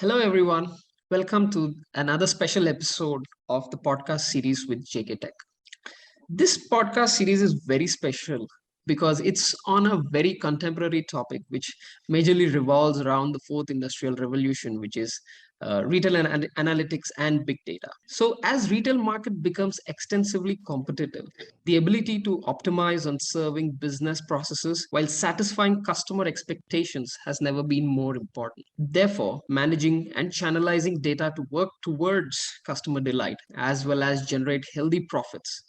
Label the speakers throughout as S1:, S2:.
S1: Hello, everyone. Welcome to another special episode of the podcast series with JK Tech. This podcast series is very special because it's on a very contemporary topic, which majorly revolves around the fourth industrial revolution, which is retail and analytics and big data. So, as retail market becomes extensively competitive, the ability to optimize on serving business processes while satisfying customer expectations has never been more important. Therefore, managing and channelizing data to work towards customer delight as well as generate healthy profits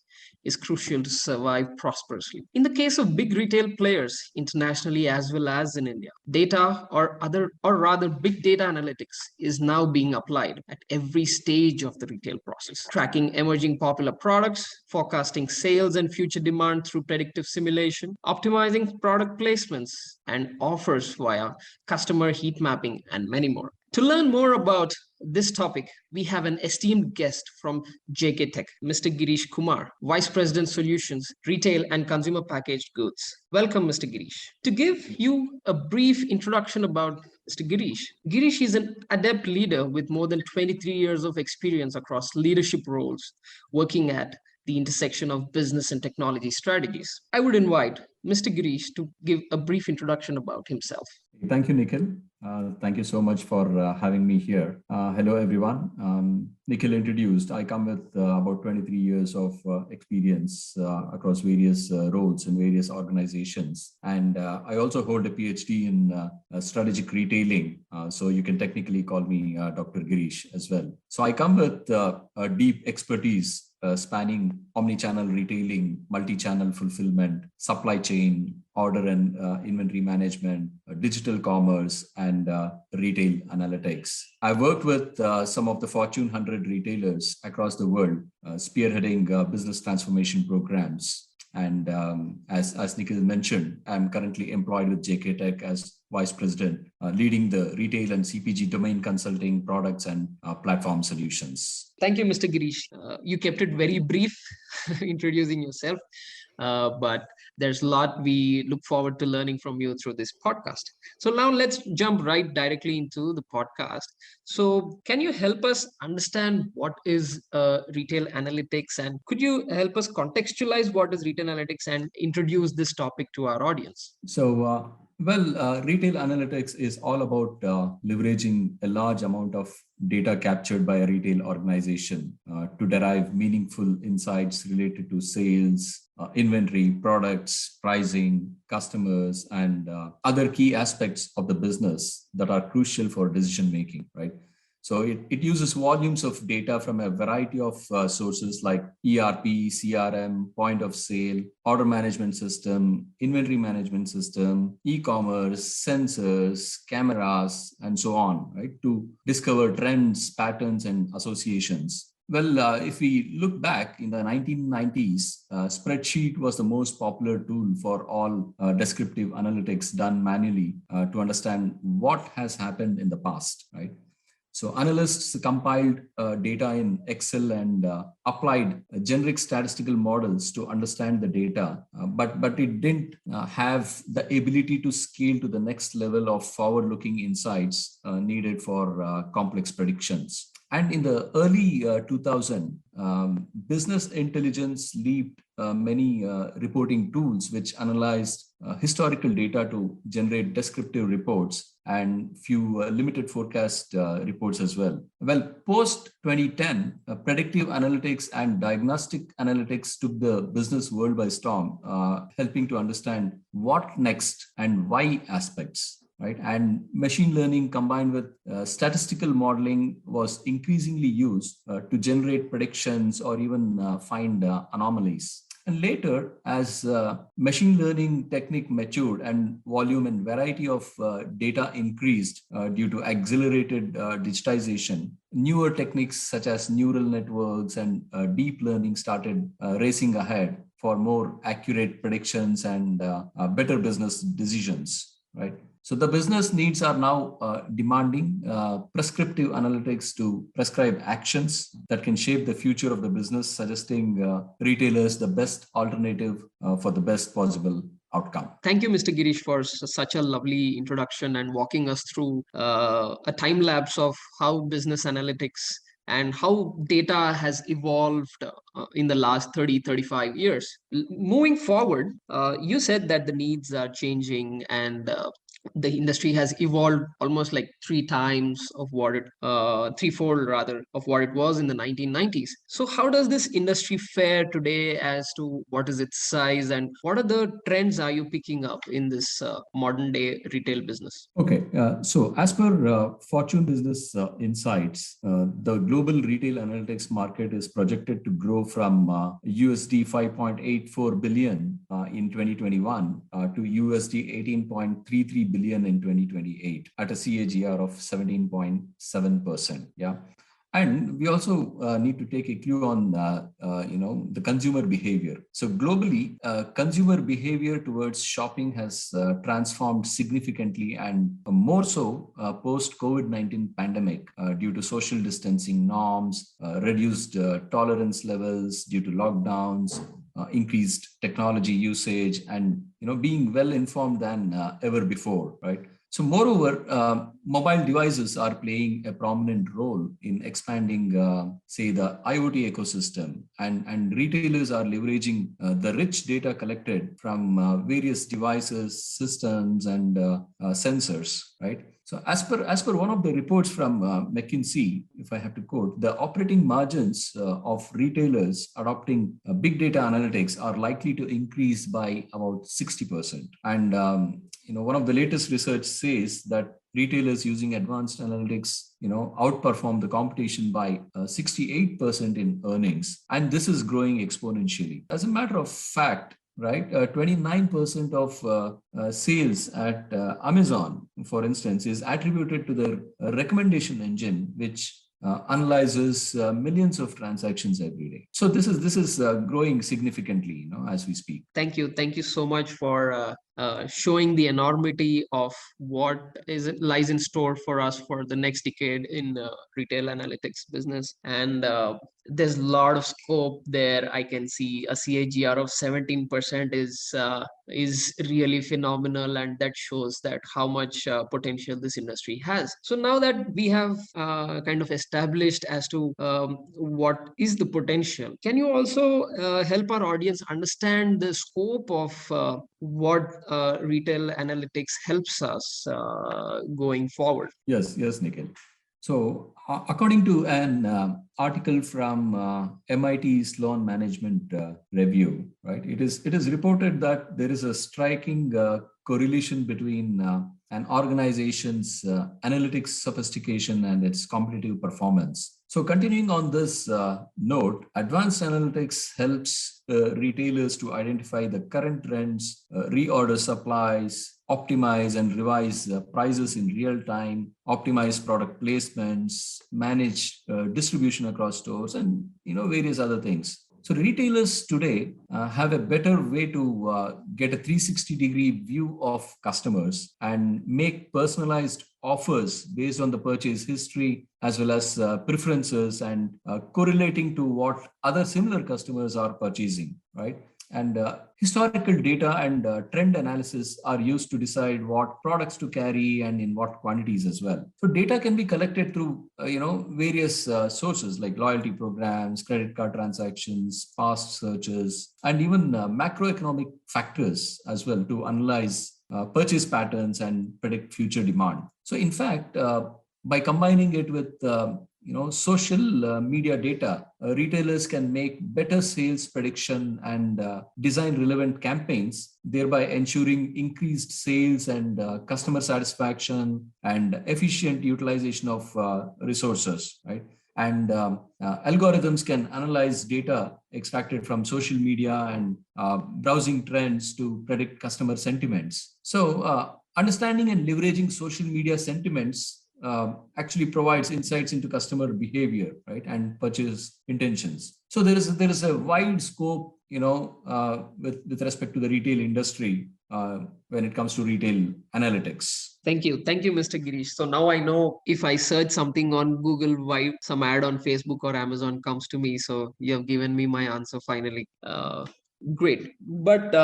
S1: is crucial to survive prosperously. In the case of big retail players internationally as well as in India, data or rather big data analytics is now being applied at every stage of the retail process, tracking emerging popular products, forecasting sales and future demand through predictive simulation, optimizing product placements and offers via customer heat mapping, and many more. To learn more about this topic, we have an esteemed guest from JK Tech, Mr. Girish Kumar, Vice President Solutions, Retail and Consumer Packaged Goods. Welcome, Mr. Girish. To give you a brief introduction about Mr. Girish, Girish is an adept leader with more than 23 years of experience across leadership roles, working at the intersection of business and technology strategies. I would invite Mr. Girish to give a brief introduction about himself.
S2: Thank you, Nikhil. Thank you so much for having me here. Hello, everyone. Nikhil introduced, I come with about 23 years of experience across various roles in various organizations. And I also hold a Ph.D. in strategic retailing. So you can technically call me Dr. Girish as well. So I come with a deep expertise spanning omnichannel retailing, multi-channel fulfillment, supply chain, order and inventory management, digital commerce, and retail analytics. I worked with some of the Fortune 100 retailers across the world, spearheading business transformation programs. And as Nikhil mentioned, I'm currently employed with JK Tech as Vice President, leading the retail and CPG domain consulting products and platform solutions.
S1: Thank you, Mr. Girish. You kept it very brief, introducing yourself, but there's a lot we look forward to learning from you through this podcast. So now let's jump right directly into the podcast. So can you help us understand what is retail analytics, and could you help us contextualize what is retail analytics and introduce this topic to our audience?
S2: So, retail analytics is all about leveraging a large amount of data captured by a retail organization to derive meaningful insights related to sales, inventory, products, pricing, customers, and other key aspects of the business that are crucial for decision making, right? So it uses volumes of data from a variety of sources like ERP, CRM, point of sale, order management system, inventory management system, e-commerce, sensors, cameras, and so on, right? To discover trends, patterns, and associations. Well, if we look back in the 1990s, spreadsheet was the most popular tool for all descriptive analytics done manually to understand what has happened in the past, right? So analysts compiled data in Excel and applied generic statistical models to understand the data, but it didn't have the ability to scale to the next level of forward-looking insights needed for complex predictions. And in the early 2000, business intelligence leaped many reporting tools which analyzed historical data to generate descriptive reports and few limited forecast reports as well. Well, post 2010, predictive analytics and diagnostic analytics took the business world by storm, helping to understand what next and why aspects. Right, and machine learning combined with statistical modeling was increasingly used to generate predictions or even find anomalies. And later, as machine learning technique matured and volume and variety of data increased due to accelerated digitization, newer techniques such as neural networks and deep learning started racing ahead for more accurate predictions and better business decisions, right? So the business needs are now demanding prescriptive analytics to prescribe actions that can shape the future of the business, suggesting retailers the best alternative for the best possible outcome.
S1: Thank you, Mr. Girish, for such a lovely introduction and walking us through a time lapse of how business analytics and how data has evolved in the last 30, 35 years. Moving forward, you said that the needs are changing and the industry has evolved almost like three times of what it, threefold rather, of what it was in the 1990s. So, how does this industry fare today as to what is its size and what are the trends are you picking up in this modern day retail business?
S2: Okay, so as per Fortune Business Insights, the global retail analytics market is projected to grow from USD 5.84 billion in 2021 to USD 18.33 billion in 2028 at a CAGR of 17.7%. Yeah. And we also need to take a cue on the consumer behavior. So globally, consumer behavior towards shopping has transformed significantly, and more so post COVID-19 pandemic due to social distancing norms, reduced tolerance levels due to lockdowns, increased technology usage, and being well informed than ever before, right? So, moreover, mobile devices are playing a prominent role in expanding, say, the IoT ecosystem, and retailers are leveraging the rich data collected from various devices, systems, and sensors, right? So, as per one of the reports from McKinsey, if I have to quote, the operating margins of retailers adopting big data analytics are likely to increase by about 60%. And one of the latest research says that retailers using advanced analytics outperform the competition by 68% in earnings, and this is growing exponentially. As a matter of fact, right, 29% of sales at Amazon, for instance, is attributed to the recommendation engine, which analyzes millions of transactions every day. So this is growing significantly, as we speak.
S1: Thank you so much for showing the enormity of what lies in store for us for the next decade in retail analytics business. And there's a lot of scope there. I can see a CAGR of 17% is really phenomenal, and that shows that how much potential this industry has. So now that we have kind of established as to what is the potential, can you also help our audience understand the scope of what retail analytics helps us going forward?
S2: Yes, Nikhil. So, according to an article from MIT Sloan Management Review, right, it is reported that there is a striking correlation between an organization's analytics sophistication and its competitive performance. So, continuing on this note, advanced analytics helps retailers to identify the current trends, reorder supplies, optimize and revise prices in real time, optimize product placements, manage distribution across stores, and various other things. So retailers today have a better way to get a 360-degree view of customers and make personalized offers based on the purchase history as well as preferences, and correlating to what other similar customers are purchasing, right? And historical data and trend analysis are used to decide what products to carry and in what quantities as well. So data can be collected through various sources like loyalty programs, credit card transactions, past searches, and even macroeconomic factors as well to analyze purchase patterns and predict future demand. So in fact, by combining it with social media data, retailers can make better sales prediction and design relevant campaigns, thereby ensuring increased sales and customer satisfaction and efficient utilization of resources, right? And algorithms can analyze data extracted from social media and browsing trends to predict customer sentiments. So understanding and leveraging social media sentiments actually provides insights into customer behavior, right, and purchase intentions. So there is a wide scope, with respect to the retail industry when it comes to retail analytics.
S1: Thank you, Mr. Girish. So now I know if I search something on Google, why some ad on Facebook or Amazon comes to me. So you have given me my answer finally. Great. But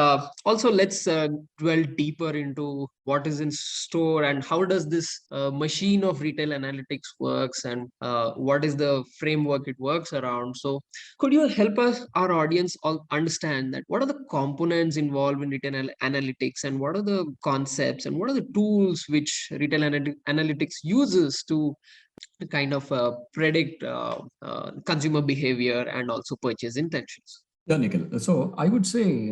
S1: also, let's dwell deeper into what is in store and how does this machine of retail analytics works, and what is the framework it works around. So, could you help us, our audience, all understand that what are the components involved in retail analytics, and what are the concepts, and what are the tools which retail analytics uses to kind of predict consumer behavior and also purchase intentions?
S2: Yeah, Nikhil. So I would say,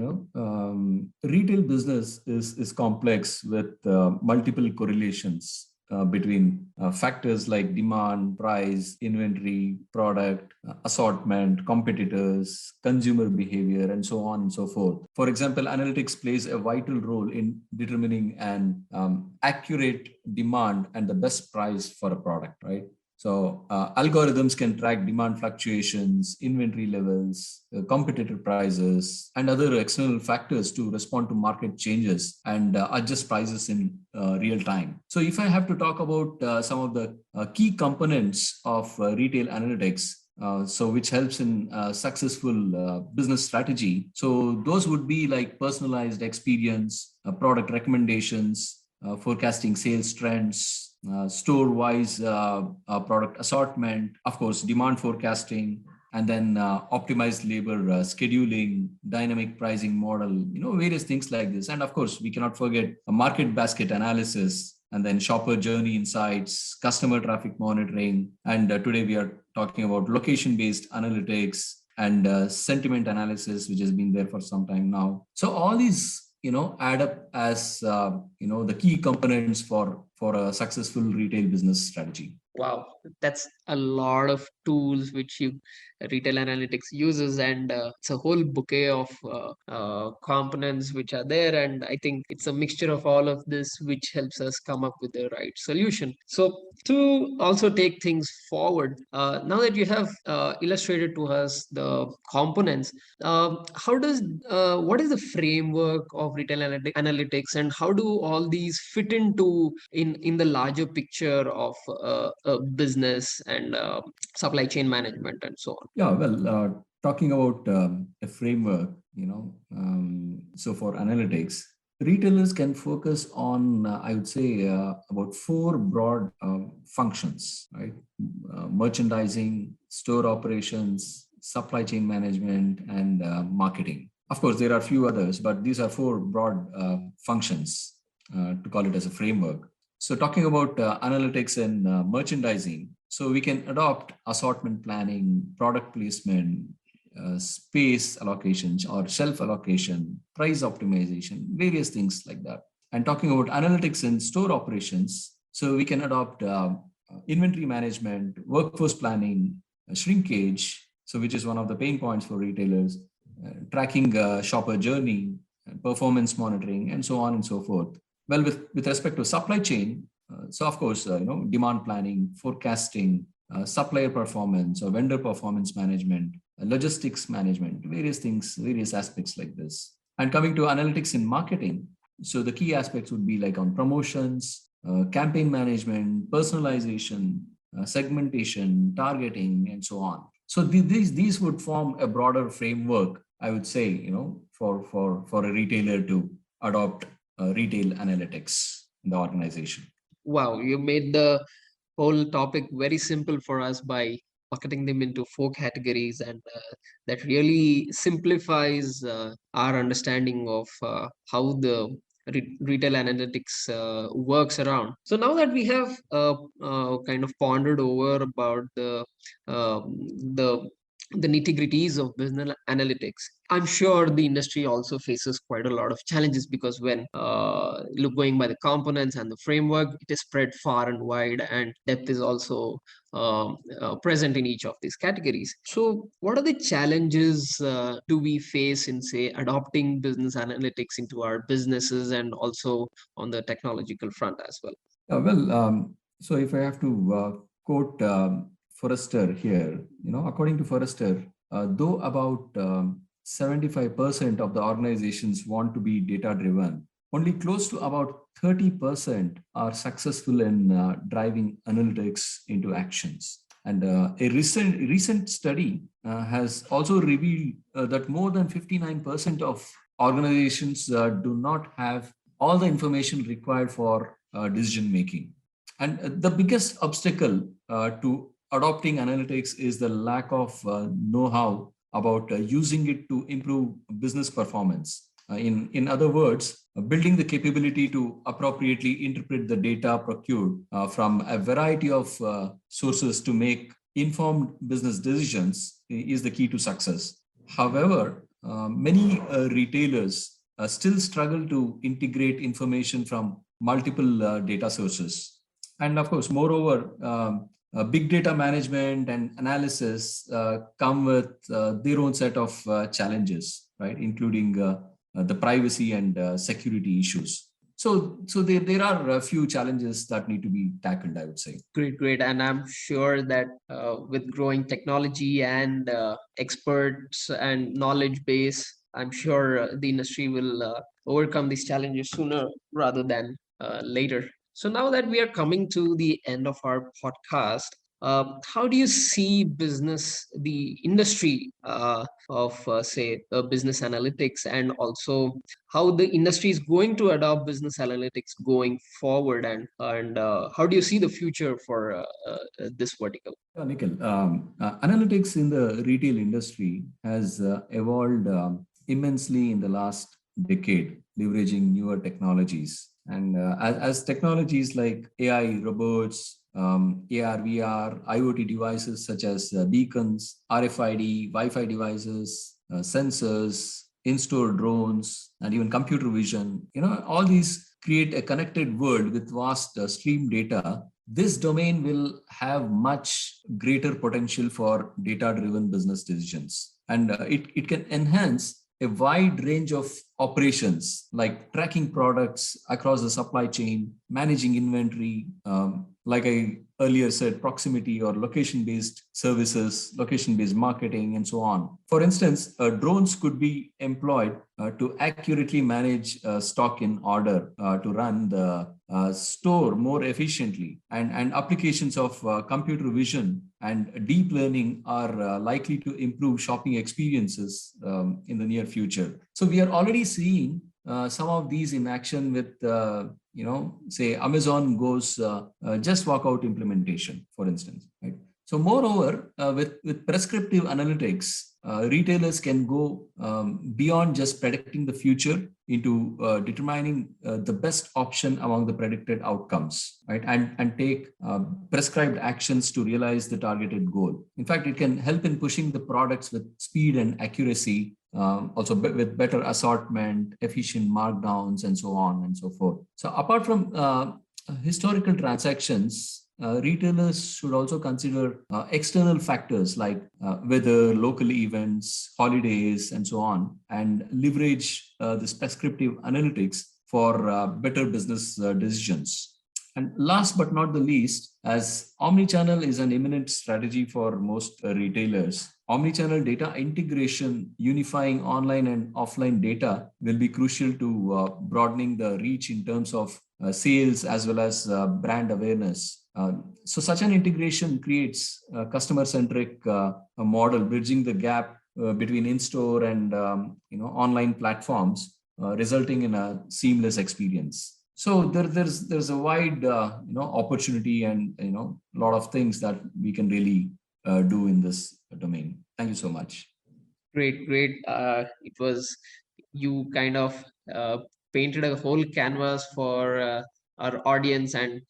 S2: retail business is complex with multiple correlations between factors like demand, price, inventory, product, assortment, competitors, consumer behavior, and so on and so forth. For example, analytics plays a vital role in determining an accurate demand and the best price for a product, right? So algorithms can track demand fluctuations, inventory levels, competitor prices, and other external factors to respond to market changes and adjust prices in real time. So if I have to talk about some of the key components of retail analytics, so which helps in successful business strategy. So those would be like personalized experience, product recommendations, forecasting sales trends, store-wise product assortment, of course, demand forecasting, and then optimized labor scheduling, dynamic pricing model, various things like this. And of course, we cannot forget a market basket analysis, and then shopper journey insights, customer traffic monitoring. And today we are talking about location-based analytics and sentiment analysis, which has been there for some time now. So all these add up as the key components for a successful retail business strategy.
S1: Wow, that's a lot of tools which you retail analytics uses, and it's a whole bouquet of components which are there. And I think it's a mixture of all of this which helps us come up with the right solution. So to also take things forward, now that you have illustrated to us the components, how does what is the framework of retail analytics, and how do all these fit into in the larger picture of business and supply chain management and so on?
S2: Yeah, well, talking about a framework, so for analytics, retailers can focus on, I would say, about four broad functions, right? Merchandising, store operations, supply chain management, and marketing. Of course, there are a few others, but these are four broad functions to call it as a framework. So talking about analytics and merchandising, so we can adopt assortment planning, product placement, space allocations or shelf allocation, price optimization, various things like that. And talking about analytics and store operations, so we can adopt inventory management, workforce planning, shrinkage, so which is one of the pain points for retailers, tracking shopper journey, performance monitoring, and so on and so forth. Well, with respect to supply chain, so of course, demand planning, forecasting, supplier performance or vendor performance management, logistics management, various things, various aspects like this. And coming to analytics in marketing, so the key aspects would be like on promotions, campaign management, personalization, segmentation, targeting, and so on. So these would form a broader framework, I would say, for a retailer to adopt retail analytics in the organization.
S1: Wow, you made the whole topic very simple for us by bucketing them into four categories, and that really simplifies our understanding of how the retail analytics works around. So now that we have kind of pondered over about the the nitty-gritties of business analytics, I'm sure the industry also faces quite a lot of challenges, because when look going by the components and the framework, it is spread far and wide, and depth is also present in each of these categories. So what are the challenges do we face in, say, adopting business analytics into our businesses, and also on the technological front as well?
S2: So if I have to quote Forrester here, according to Forrester, though about 75% of the organizations want to be data driven, only close to about 30% are successful in driving analytics into actions. And a recent study has also revealed that more than 59% of organizations do not have all the information required for decision making. And the biggest obstacle to adopting analytics is the lack of know-how about using it to improve business performance. In other words, building the capability to appropriately interpret the data procured from a variety of sources to make informed business decisions is the key to success. However, many retailers still struggle to integrate information from multiple data sources. And of course, moreover, big data management and analysis come with their own set of challenges, right? Including the privacy and security issues. So there are a few challenges that need to be tackled, I would say.
S1: Great, great. And I'm sure that with growing technology and experts and knowledge base, I'm sure the industry will overcome these challenges sooner rather than later. So now that we are coming to the end of our podcast, how do you see the industry of, say, business analytics, and also how the industry is going to adopt business analytics going forward, and how do you see the future for this vertical?
S2: Yeah, Nikhil, analytics in the retail industry has evolved immensely in the last decade, leveraging newer technologies. And as technologies like AI, robots, AR, VR, IoT devices such as beacons, RFID, Wi-Fi devices, sensors, in-store drones, and even computer vision, all these create a connected world with vast stream data. This domain will have much greater potential for data-driven business decisions. And it can enhance a wide range of operations like tracking products across the supply chain, managing inventory, like I earlier said, proximity or location-based services, location-based marketing, and so on. For instance, drones could be employed to accurately manage stock in order to run the store more efficiently. And applications of computer vision and deep learning are likely to improve shopping experiences in the near future. So we are already seeing some of these in action with, say Amazon Go's just walkout implementation, for instance, right? So moreover, with prescriptive analytics, retailers can go beyond just predicting the future into determining the best option among the predicted outcomes, right? And take prescribed actions to realize the targeted goal. In fact, it can help in pushing the products with speed and accuracy, also with better assortment, efficient markdowns, and so on and so forth. So apart from historical transactions, retailers should also consider external factors like weather, local events, holidays, and so on, and leverage this prescriptive analytics for better business decisions. And last but not the least, as omnichannel is an imminent strategy for most retailers, omnichannel data integration, unifying online and offline data will be crucial to broadening the reach in terms of sales as well as brand awareness. So such an integration creates a customer-centric model, bridging the gap between in-store and online platforms, resulting in a seamless experience. So there's a wide opportunity and a lot of things that we can really do in this domain. Thank you so much.
S1: Great, great. It was, you kind of painted a whole canvas for our audience, and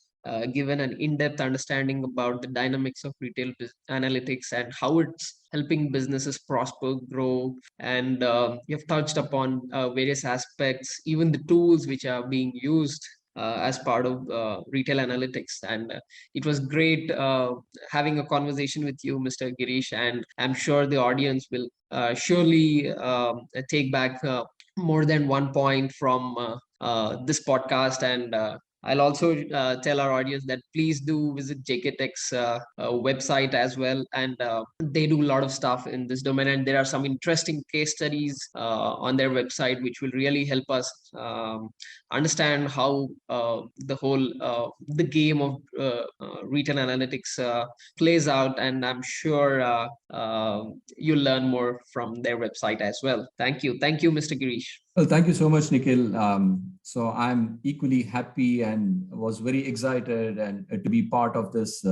S1: given an in-depth understanding about the dynamics of retail analytics and how it's helping businesses prosper, grow, and you've touched upon various aspects, even the tools which are being used as part of retail analytics. And it was great having a conversation with you, Mr. Girish, and I'm sure the audience will surely take back more than one point from this podcast, and I'll also tell our audience that please do visit JK Tech's website as well, and they do a lot of stuff in this domain. And there are some interesting case studies on their website, which will really help us understand how the whole the game of retail analytics plays out. And I'm sure you'll learn more from their website as well. Thank you, Mr. Girish.
S2: Well, thank you so much, Nikhil. So I'm equally happy and was very excited and to be part of this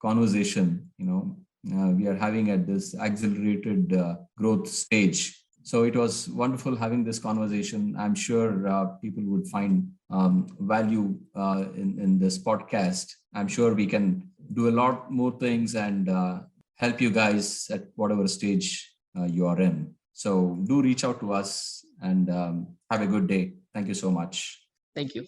S2: conversation. We are having at this accelerated growth stage. So it was wonderful having this conversation. I'm sure people would find value in this podcast. I'm sure we can do a lot more things and help you guys at whatever stage you are in. So do reach out to us and have a good day. Thank you so much.
S1: Thank you.